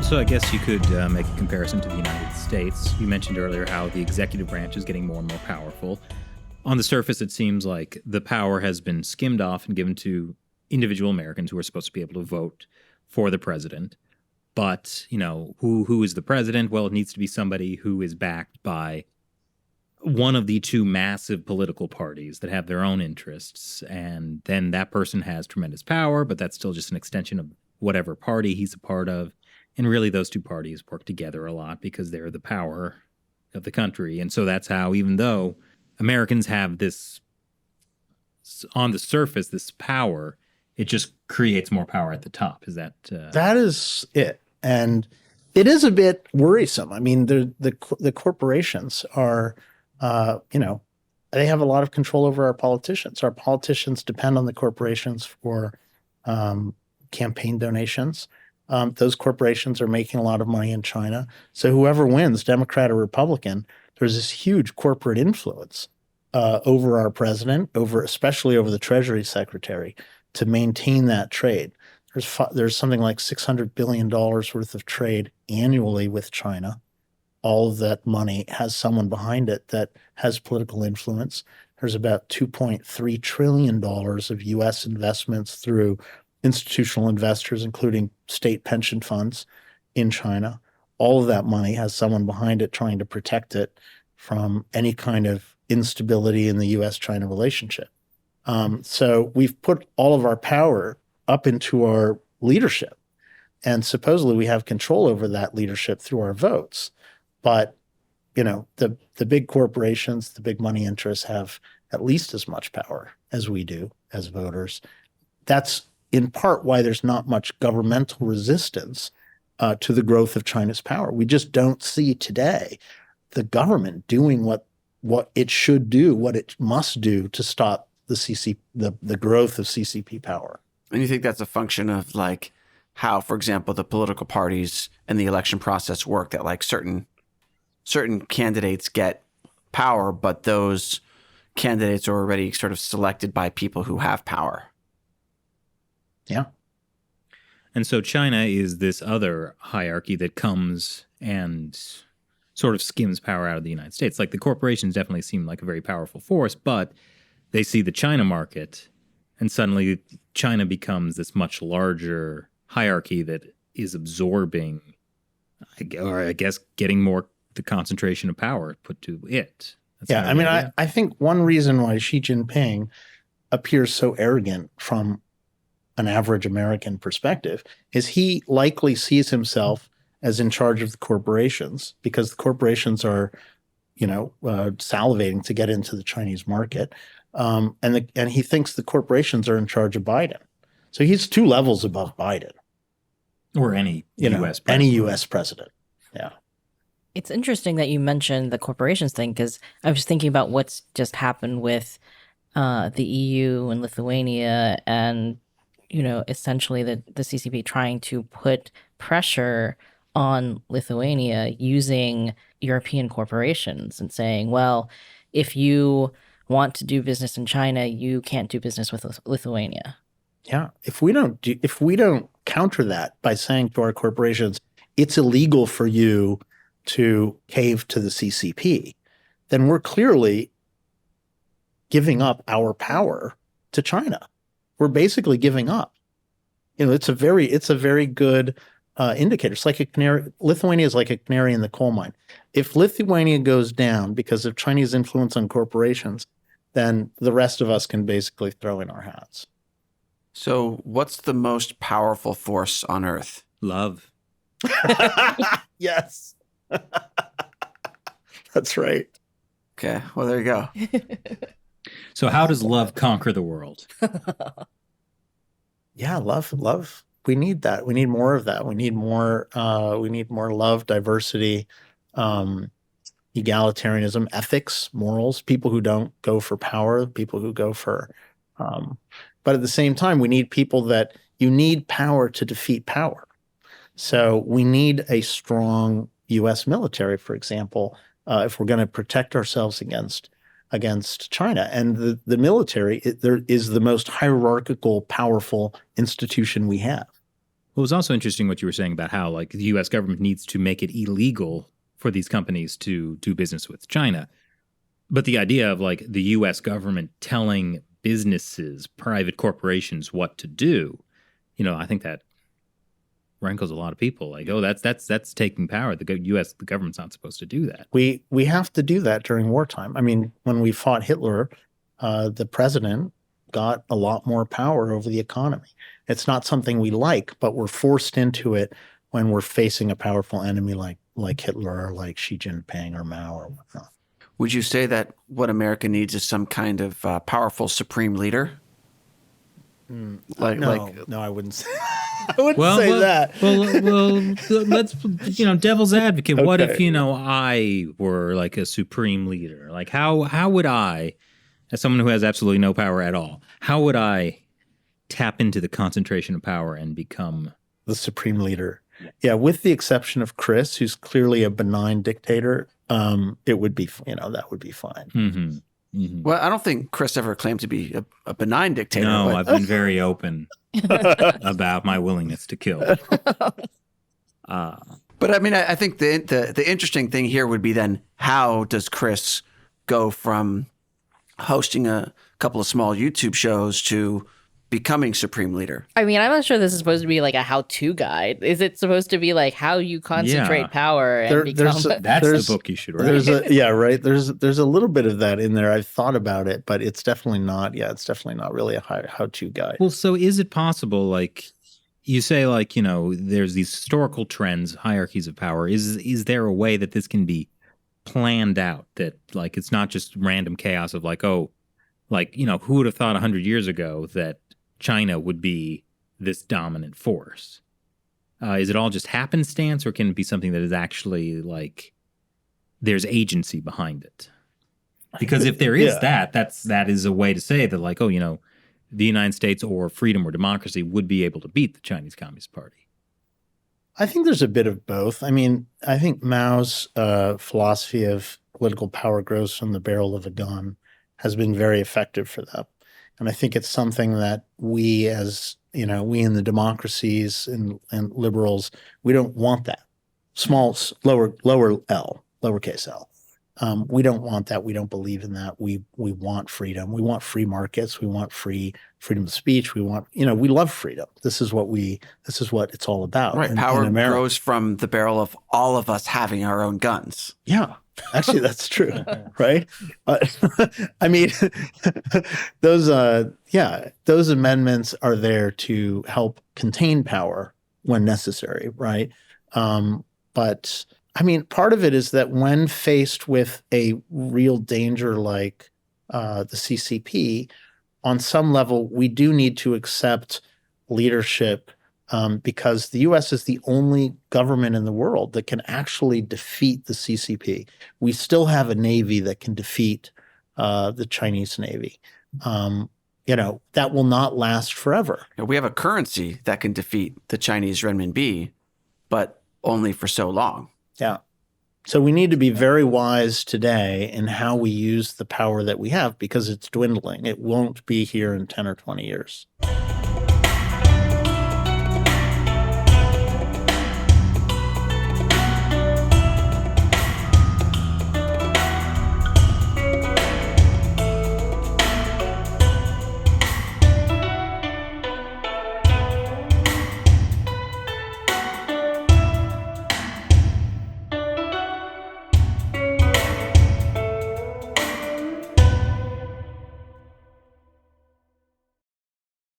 Also, I guess you could make a comparison to the United States. You mentioned earlier how the executive branch is getting more and more powerful. On the surface, it seems like the power has been skimmed off and given to individual Americans who are supposed to be able to vote for the president. But, you know, who is the president? Well, it needs to be somebody who is backed by one of the two massive political parties that have their own interests. And then that person has tremendous power, but that's still just an extension of whatever party he's a part of. And really, those two parties work together a lot because they're the power of the country. And so that's how, even though Americans have this, on the surface, this power, it just creates more power at the top. Is that? That is it. And it is a bit worrisome. I mean, the corporations are, they have a lot of control over our politicians. Our politicians depend on the corporations for campaign donations. Those corporations are making a lot of money in China. So whoever wins, Democrat or Republican, there's this huge corporate influence over our president, especially over the Treasury Secretary, to maintain that trade. There's something like $600 billion worth of trade annually with China. All of that money has someone behind it that has political influence. There's about $2.3 trillion of U.S. investments through institutional investors, including state pension funds in China. All of that money has someone behind it trying to protect it from any kind of instability in the U.S.-China relationship. So we've put all of our power up into our leadership, and supposedly we have control over that leadership through our votes. But, the big corporations, the big money interests have at least as much power as we do as voters. That's in part why there's not much governmental resistance to the growth of China's power. We just don't see today the government doing what it should do, what it must do to stop the growth of CCP power. And you think that's a function of like how, for example, the political parties and the election process work, that like certain candidates get power, but those candidates are already sort of selected by people who have power. Yeah. And so China is this other hierarchy that comes and sort of skims power out of the United States. Like the corporations definitely seem like a very powerful force, but they see the China market and suddenly China becomes this much larger hierarchy that is absorbing, or I guess getting more the concentration of power put to it. That's yeah, I mean, I think one reason why Xi Jinping appears so arrogant from an average American perspective is he likely sees himself as in charge of the corporations because the corporations are, salivating to get into the Chinese market. And he thinks the corporations are in charge of Biden. So he's two levels above Biden. Or any U.S. president. Any U.S. president. Yeah. It's interesting that you mentioned the corporations thing because I was thinking about what's just happened with the EU and Lithuania and, essentially the CCP trying to put pressure on Lithuania using European corporations and saying, well, if you want to do business in China, you can't do business with Lithuania. Yeah. If we don't counter that by saying to our corporations, it's illegal for you to cave to the CCP, then we're clearly giving up our power to China. We're basically giving up. It's a very good indicator. It's like a canary. Lithuania is like a canary in the coal mine. If Lithuania goes down because of Chinese influence on corporations, then the rest of us can basically throw in our hats. So what's the most powerful force on Earth? Love. Yes. That's right. Okay. Well, there you go. So how does love conquer the world? Yeah, love. We need that. We need more of that. We need more love, diversity, egalitarianism, ethics, morals, people who don't go for power, people who go for but at the same time, we need people that you need power to defeat power. So we need a strong U.S. military, for example, if we're going to protect ourselves against China. And the military is the most hierarchical, powerful institution we have. Well, it was also interesting what you were saying about how like the U.S. government needs to make it illegal for these companies to do business with China. But the idea of like the U.S. government telling businesses, private corporations what to do, I think that rankles a lot of people. Like, oh, that's taking power. The U.S. the government's not supposed to do that. We have to do that during wartime. I mean, when we fought Hitler, the president got a lot more power over the economy. It's not something we like, but we're forced into it when we're facing a powerful enemy like Hitler or like Xi Jinping or Mao or whatnot. Would you say that what America needs is some kind of powerful supreme leader? No, I wouldn't say. I wouldn't say well, that. Well, let's devil's advocate. What if Okay. I were like a supreme leader? Like how would I, as someone who has absolutely no power at all, how would I tap into the concentration of power and become The supreme leader. Yeah, with the exception of Chris, who's clearly a benign dictator, it would be, that would be fine. Mm-hmm. Mm-hmm. Well, I don't think Chris ever claimed to be a benign dictator. No, but I've been very open about my willingness to kill. But I mean, I think the interesting thing here would be then how does Chris go from hosting a couple of small YouTube shows to becoming supreme leader? I mean, I'm not sure this is supposed to be like a how-to guide. Is it supposed to be like how you concentrate Yeah. power and There's become? That's the book you should read. There's a little bit of that in there. I've thought about it, but it's definitely not. Yeah, it's definitely not really a how-to guide. Well, so is it possible, like you say, like, there's these historical trends, hierarchies of power. Is there a way that this can be planned out, that like it's not just random chaos of like, oh, like, who would have thought 100 years ago that China would be this dominant force? Is it all just happenstance, or can it be something that is actually like there's agency behind it? Because if there is Yeah. that is a way to say that, like, oh, the United States or freedom or democracy would be able to beat the Chinese Communist Party. I think there's a bit of both. I mean, I think Mao's philosophy of political power grows from the barrel of a gun has been very effective for them. And I think it's something that we we in the democracies and liberals, we don't want that. Lowercase L. We don't want that. We don't believe in that. We want freedom. We want free markets. We want freedom of speech. We want, we love freedom. This is what it's all about. Right. Power grows from the barrel of all of us having our own guns. Yeah, actually, that's true. Right. I mean, those amendments are there to help contain power when necessary. Right. But I mean, part of it is that when faced with a real danger like the CCP, on some level, we do need to accept leadership because the U.S. is the only government in the world that can actually defeat the CCP. We still have a Navy that can defeat the Chinese Navy. That will not last forever. We have a currency that can defeat the Chinese renminbi, but only for so long. Yeah. So we need to be very wise today in how we use the power that we have because it's dwindling. It won't be here in 10 or 20 years.